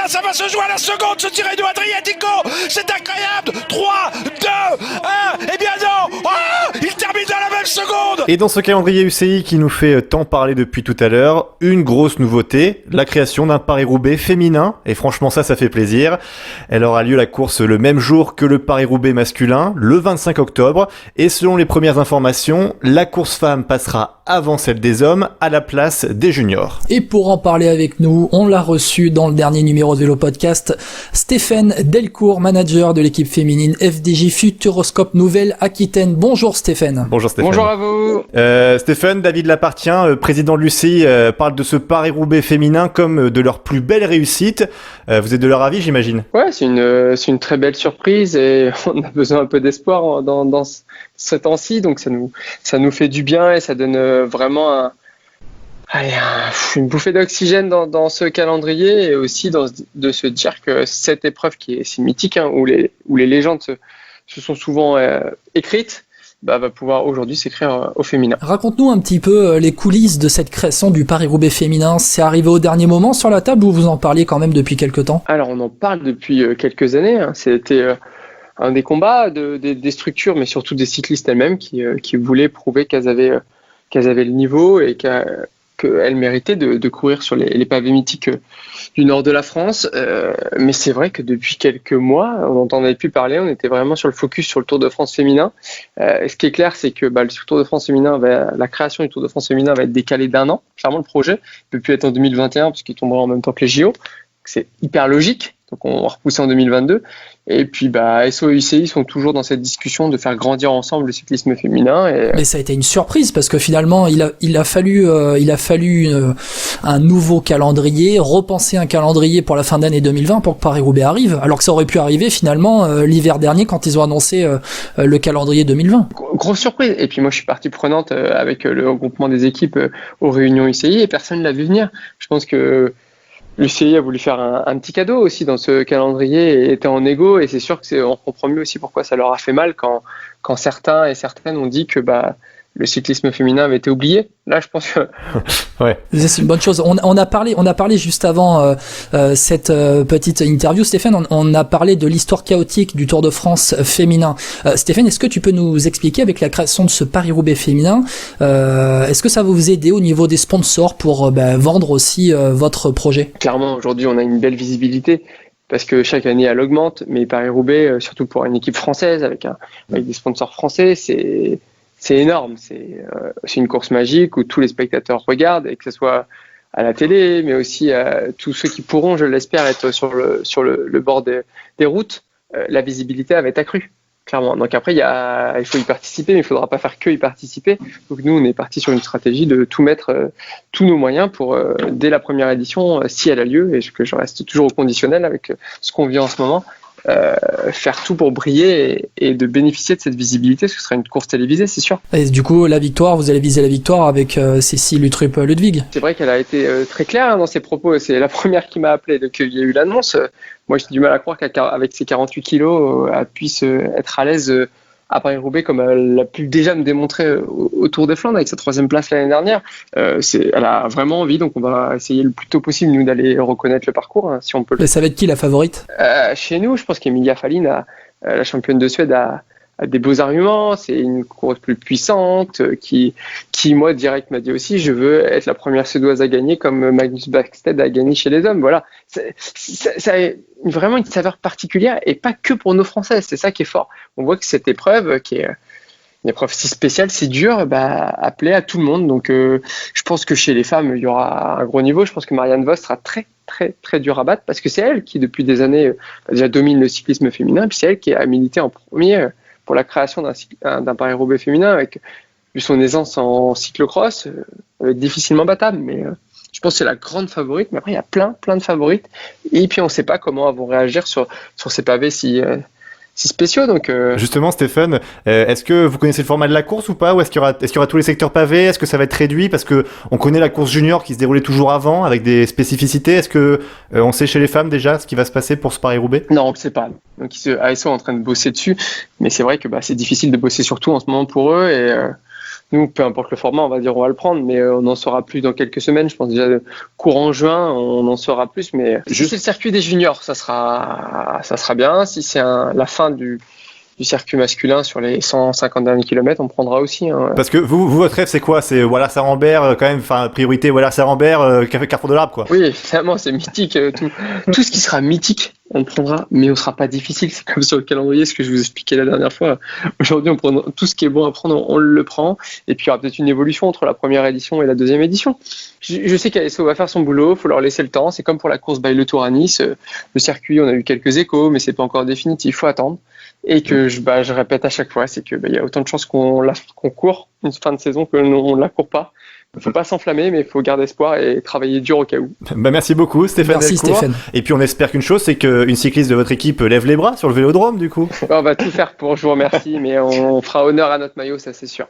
là, ça va se jouer à la seconde, ce Tirreno Adriatico. C'est incroyable. 3, 2, 1. Eh bien non. Il termine dans la même seconde. Et dans ce calendrier UCI qui nous fait tant parler depuis tout à l'heure, une grosse nouveauté, la création d'un Paris-Roubaix féminin. Et franchement, ça fait plaisir. Elle aura lieu la course le même jour que le Paris-Roubaix masculin, le 25 octobre. Et selon les premières informations, la course femme passera avant celle des hommes à la place des juniors. Et pour en parler avec nous, on l'a reçu dans le dernier numéro de Vélo Podcast, Stéphane Delcourt, manager de l'équipe féminine FDJ Futuroscope Nouvelle-Aquitaine. Bonjour Stéphane. Bonjour Stéphane. Bonjour à vous. Stéphane, David Lapartien, président de l'UCI, parle de ce Paris-Roubaix féminin comme de leur plus belle réussite. Vous êtes de leur avis, j'imagine? Ouais, c'est une très belle surprise et on a besoin un peu d'espoir dans ce temps-ci, donc ça nous fait du bien et ça donne vraiment une bouffée d'oxygène dans ce calendrier et aussi de se dire que cette épreuve qui est si mythique, où les légendes se sont souvent écrites, va pouvoir aujourd'hui s'écrire au féminin. Raconte-nous un petit peu les coulisses de cette création du Paris-Roubaix féminin. C'est arrivé au dernier moment sur la table ou vous en parliez quand même depuis quelques temps? Alors on en parle depuis quelques années, C'était un des combats des structures, mais surtout des cyclistes elles-mêmes qui voulaient prouver qu'elles avaient le niveau et qu'elles méritaient de courir sur les pavés mythiques du nord de la France. Mais c'est vrai que depuis quelques mois, on n'en avait plus parler, on était vraiment sur le focus sur le Tour de France féminin. Ce qui est clair, c'est que le Tour de France féminin, la création du Tour de France féminin va être décalée d'1 an. Clairement, le projet ne peut plus être en 2021 puisqu'il tombera en même temps que les JO. C'est hyper logique. Donc on va repousser en 2022. Et puis SO et UCI sont toujours dans cette discussion de faire grandir ensemble le cyclisme féminin. Mais ça a été une surprise parce que finalement il a fallu un nouveau calendrier, repenser un calendrier pour la fin d'année 2020 pour que Paris-Roubaix arrive, alors que ça aurait pu arriver finalement l'hiver dernier quand ils ont annoncé le calendrier 2020. Grosse surprise. Et puis moi je suis partie prenante avec le regroupement des équipes aux réunions UCI et personne ne l'a vu venir. Je pense que l'UCI a voulu faire un petit cadeau aussi dans ce calendrier et était en égo, et c'est sûr qu'on comprend mieux aussi pourquoi ça leur a fait mal quand certains et certaines ont dit que le cyclisme féminin avait été oublié. Là, je pense que ouais. C'est une bonne chose. On a parlé juste avant cette petite interview, Stéphane, on a parlé de l'histoire chaotique du Tour de France féminin. Stéphane, est-ce que tu peux nous expliquer, avec la création de ce Paris-Roubaix féminin, est-ce que ça va vous aider au niveau des sponsors pour vendre aussi votre projet? Clairement, aujourd'hui, on a une belle visibilité parce que chaque année, elle augmente, mais Paris-Roubaix, surtout pour une équipe française, avec des sponsors français, c'est énorme, c'est une course magique où tous les spectateurs regardent, et que ce soit à la télé, mais aussi tous ceux qui pourront, je l'espère, être sur le bord des routes. La visibilité va être accrue, clairement. Donc après, il faut y participer, mais il ne faudra pas faire que y participer. Donc nous, on est parti sur une stratégie de tout mettre, tous nos moyens pour, dès la première édition, si elle a lieu, et que je reste toujours au conditionnel avec ce qu'on vit en ce moment, faire tout pour briller et de bénéficier de cette visibilité, parce que ce sera une course télévisée, c'est sûr. Et du coup, vous allez viser la victoire avec Cécile Uttrup-Ludwig. C'est vrai qu'elle a été très claire dans ses propos, c'est la première qui m'a appelé, donc il y a eu l'annonce. Moi, j'ai du mal à croire qu'avec ses 48 kilos, elle puisse être à l'aise à Paris-Roubaix, comme elle a pu déjà me démontrer au Tour des Flandres avec sa 3e place l'année dernière. Elle a vraiment envie, donc on va essayer le plus tôt possible, nous, d'aller reconnaître le parcours, si on peut. Et ça va être qui la favorite? Chez nous, je pense qu'Emilia Fahlin, la championne de Suède, a des beaux arguments. C'est une course plus puissante qui moi, direct, m'a dit aussi, je veux être la première Suédoise à gagner comme Magnus Bäckstedt a gagné chez les hommes. Voilà. Ça a vraiment une saveur particulière, et pas que pour nos Françaises. C'est ça qui est fort. On voit que cette épreuve, qui est une épreuve si spéciale, si dure, appelée à tout le monde. Donc, je pense que chez les femmes, il y aura un gros niveau. Je pense que Marianne Vos sera très, très, très dure à battre, parce que c'est elle qui, depuis des années, déjà domine le cyclisme féminin. Et puis c'est elle qui a milité en premier pour la création d'un Paris-Roubaix féminin, avec, vu son aisance en cyclocross, elle va être difficilement battable. Mais je pense que c'est la grande favorite. Mais après, il y a plein de favorites. Et puis, on ne sait pas comment elles vont réagir sur ces pavés si spéciaux. Donc, Justement, Stéphane, est-ce que vous connaissez le format de la course ou pas? Ou est-ce qu'il y aura tous les secteurs pavés? Est-ce que ça va être réduit? Parce que on connaît la course junior qui se déroulait toujours avant, avec des spécificités. Est-ce que on sait chez les femmes déjà ce qui va se passer pour ce Paris-Roubaix? Non, on ne sait pas. Donc, ASO est en train de bosser dessus. Mais c'est vrai que c'est difficile de bosser sur tout en ce moment pour eux. Et nous, peu importe le format, on va dire on va le prendre, mais on en saura plus dans quelques semaines. Je pense déjà courant juin, on en saura plus. Mais juste le circuit des juniors, ça sera bien. Si c'est la fin du circuit masculin sur les 150 derniers kilomètres, on prendra aussi. Hein. Parce que vous, votre rêve, c'est quoi? C'est Wallers-Arambert, quand même, enfin, priorité Wallers-Arambert, Carrefour de l'Arbre, quoi. Oui, évidemment, c'est mythique. Tout ce qui sera mythique, on le prendra, mais on sera pas difficile. C'est comme sur le calendrier, ce que je vous expliquais la dernière fois. Aujourd'hui, on prend tout ce qui est bon à prendre, on le prend. Et puis, il y aura peut-être une évolution entre la première édition et la deuxième édition. Je sais qu'ASO va faire son boulot, il faut leur laisser le temps. C'est comme pour la course by le Tour à Nice. Le circuit, on a eu quelques échos, mais c'est pas encore définitif, il faut attendre. Et que je répète à chaque fois, c'est que il y a autant de chances qu'on court une fin de saison que on la court pas. Il faut pas s'enflammer, mais il faut garder espoir et travailler dur au cas où. Merci beaucoup, Stéphane Merci, Delcourt. Stéphane. Et puis on espère qu'une chose, c'est qu'une cycliste de votre équipe lève les bras sur le vélodrome, du coup. On va tout faire pour, je vous remercie, mais on fera honneur à notre maillot, ça c'est sûr.